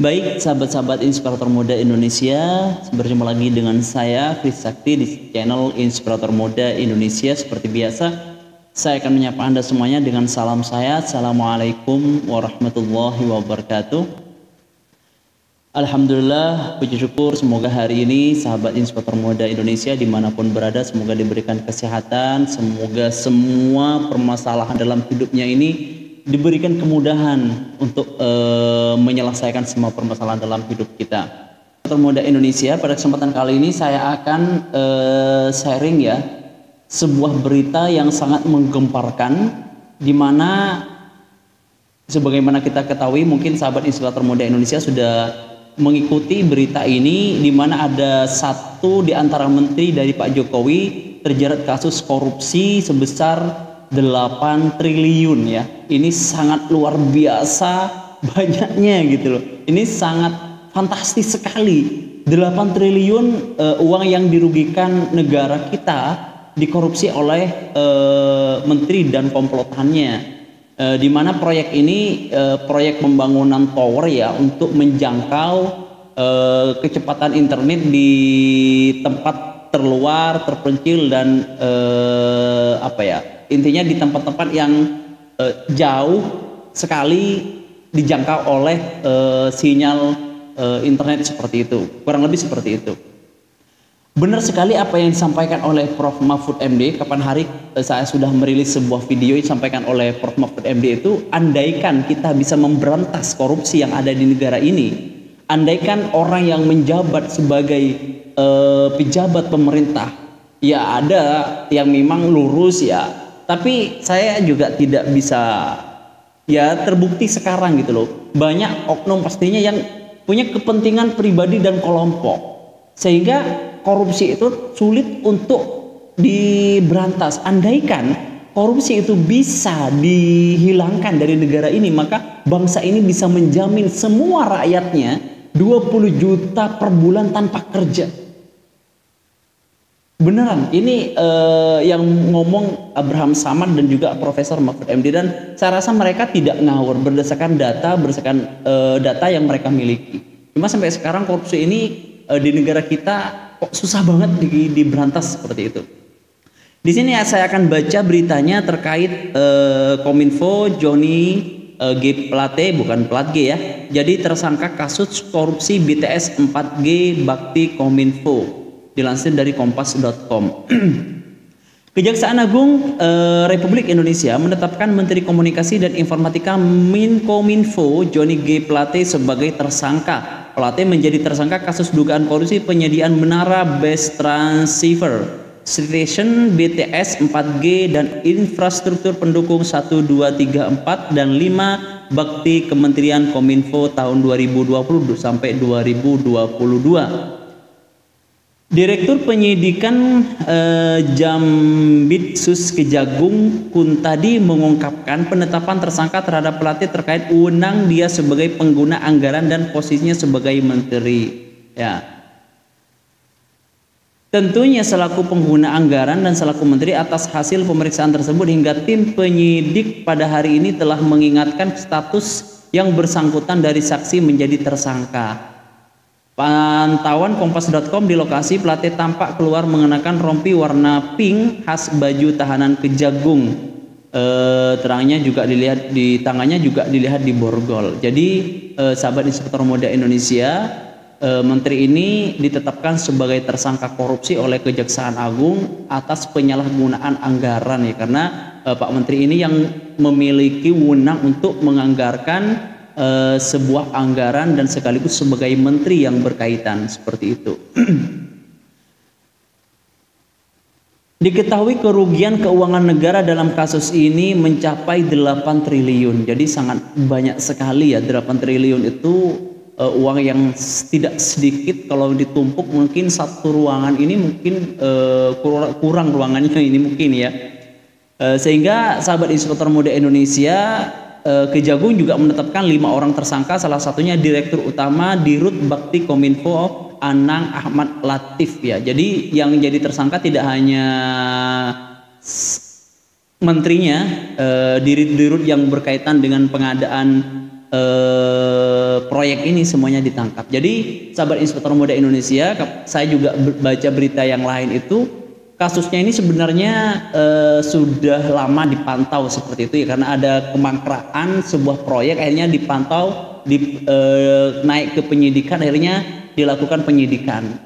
Baik, sahabat-sahabat Inspirator Muda Indonesia, berjumpa lagi dengan saya, Kris Sakti, di channel Inspirator Muda Indonesia. Seperti biasa, saya akan menyapa Anda semuanya dengan salam saya. Assalamualaikum warahmatullahi wabarakatuh. Alhamdulillah, puji syukur, semoga hari ini sahabat Inspirator Muda Indonesia dimanapun berada, semoga diberikan kesehatan, semoga semua permasalahan dalam hidupnya ini diberikan kemudahan untuk menyelesaikan semua permasalahan dalam hidup kita. Inspirator Muda Indonesia, pada kesempatan kali ini saya akan sharing ya sebuah berita yang sangat menggemparkan, di mana sebagaimana kita ketahui, mungkin sahabat Inspirator Muda Indonesia sudah mengikuti berita ini, di mana ada satu di antara menteri dari Pak Jokowi terjerat kasus korupsi sebesar 8 triliun ya. Ini sangat luar biasa banyaknya gitu loh. Ini sangat fantastis sekali. 8 triliun uang yang dirugikan negara kita dikorupsi oleh menteri dan komplotannya. Di mana proyek ini proyek pembangunan tower ya, untuk menjangkau kecepatan internet di tempat terluar, terpencil, dan intinya di tempat-tempat yang jauh sekali dijangkau oleh sinyal internet seperti itu, kurang lebih seperti itu. Benar sekali apa yang disampaikan oleh Prof. Mahfud MD. Kapan hari saya sudah merilis sebuah video yang disampaikan oleh Prof. Mahfud MD itu, andaikan kita bisa memberantas korupsi yang ada di negara ini, andaikan orang yang menjabat sebagai pejabat pemerintah, ya ada yang memang lurus ya, tapi saya juga tidak bisa ya terbukti sekarang gitu loh. Banyak oknum pastinya yang punya kepentingan pribadi dan kelompok, sehingga korupsi itu sulit untuk diberantas. Andaikan korupsi itu bisa dihilangkan dari negara ini, maka bangsa ini bisa menjamin semua rakyatnya 20 juta per bulan tanpa kerja. Beneran, ini yang ngomong Abraham Samad dan juga Profesor Mahfud MD, dan saya rasa mereka tidak ngawur berdasarkan data yang mereka miliki. Cuma sampai sekarang korupsi ini di negara kita kok susah banget diberantas seperti itu. Di sini saya akan baca beritanya terkait Kominfo Johnny G. Plate, bukan Plat G ya. Jadi tersangka kasus korupsi BTS 4G bakti Kominfo. Dilansir dari kompas.com. Kejaksaan Agung Republik Indonesia menetapkan Menteri Komunikasi dan Informatika Minkominfo Johnny G. Plate sebagai tersangka. Plate menjadi tersangka kasus dugaan korupsi penyediaan menara base transceiver, station BTS 4G dan infrastruktur pendukung 1, 2, 3, 4 dan 5 bakti Kementerian Kominfo tahun 2020 sampai 2022. Direktur Penyidikan Jambitsus Kejagung Kuntadi mengungkapkan penetapan tersangka terhadap Plate terkait wewenang dia sebagai pengguna anggaran dan posisinya sebagai menteri. Ya, tentunya selaku pengguna anggaran dan selaku menteri, atas hasil pemeriksaan tersebut hingga tim penyidik pada hari ini telah mengingatkan status yang bersangkutan dari saksi menjadi tersangka. Pantauan kompas.com, di lokasi Plate tampak keluar mengenakan rompi warna pink khas baju tahanan Kejagung. Terangnya juga dilihat di tangannya, juga dilihat di borgol. Jadi sahabat Inspirator Muda Indonesia, menteri ini ditetapkan sebagai tersangka korupsi oleh Kejaksaan Agung atas penyalahgunaan anggaran ya, karena Pak Menteri ini yang memiliki wewenang untuk menganggarkan sebuah anggaran dan sekaligus sebagai menteri yang berkaitan seperti itu. Diketahui kerugian keuangan negara dalam kasus ini mencapai 8 triliun. Jadi sangat banyak sekali ya, 8 triliun itu uang yang tidak sedikit. Kalau ditumpuk mungkin satu ruangan ini mungkin kurang ruangannya ini mungkin ya. Sehingga sahabat Inspirator Muda Indonesia, Kejagung juga menetapkan 5 orang tersangka, salah satunya Direktur Utama Dirut Bakti Kominfo Anang Ahmad Latif ya. Jadi yang jadi tersangka tidak hanya menterinya, dirut-dirut yang berkaitan dengan pengadaan proyek ini semuanya ditangkap. Jadi sahabat Inspektor Muda Indonesia, saya juga baca berita yang lain itu kasusnya ini sebenarnya sudah lama dipantau seperti itu ya, karena ada kemangkraan sebuah proyek akhirnya dipantau naik ke penyidikan, akhirnya dilakukan penyidikan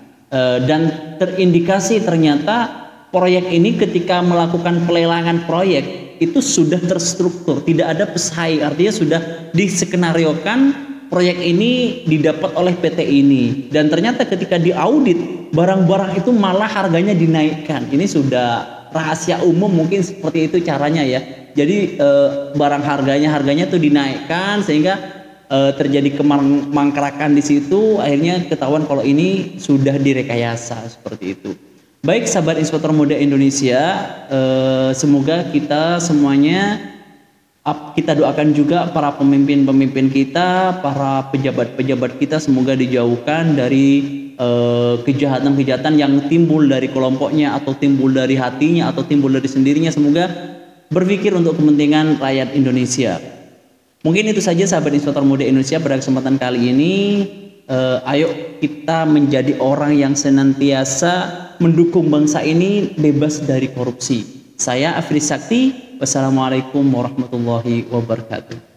dan terindikasi ternyata proyek ini ketika melakukan pelelangan proyek itu sudah terstruktur, tidak ada pesaing, artinya sudah diskenariokan proyek ini didapat oleh PT ini, dan ternyata ketika diaudit barang-barang itu malah harganya dinaikkan. Ini sudah rahasia umum, mungkin seperti itu caranya ya. Jadi barang harganya tuh dinaikkan sehingga terjadi kemangkrakan di situ, akhirnya ketahuan kalau ini sudah direkayasa seperti itu. Baik sahabat Inspektor Muda Indonesia, semoga kita semuanya, kita doakan juga para pemimpin-pemimpin kita, para pejabat-pejabat kita semoga dijauhkan dari kejahatan-kejahatan yang timbul dari kelompoknya atau timbul dari hatinya atau timbul dari sendirinya. Semoga berpikir untuk kepentingan rakyat Indonesia. Mungkin itu saja sahabat Inspektor Muda Indonesia pada kesempatan kali ini. Ayo kita menjadi orang yang senantiasa mendukung bangsa ini bebas dari korupsi. Saya Afri Sakti. Wassalamualaikum warahmatullahi wabarakatuh.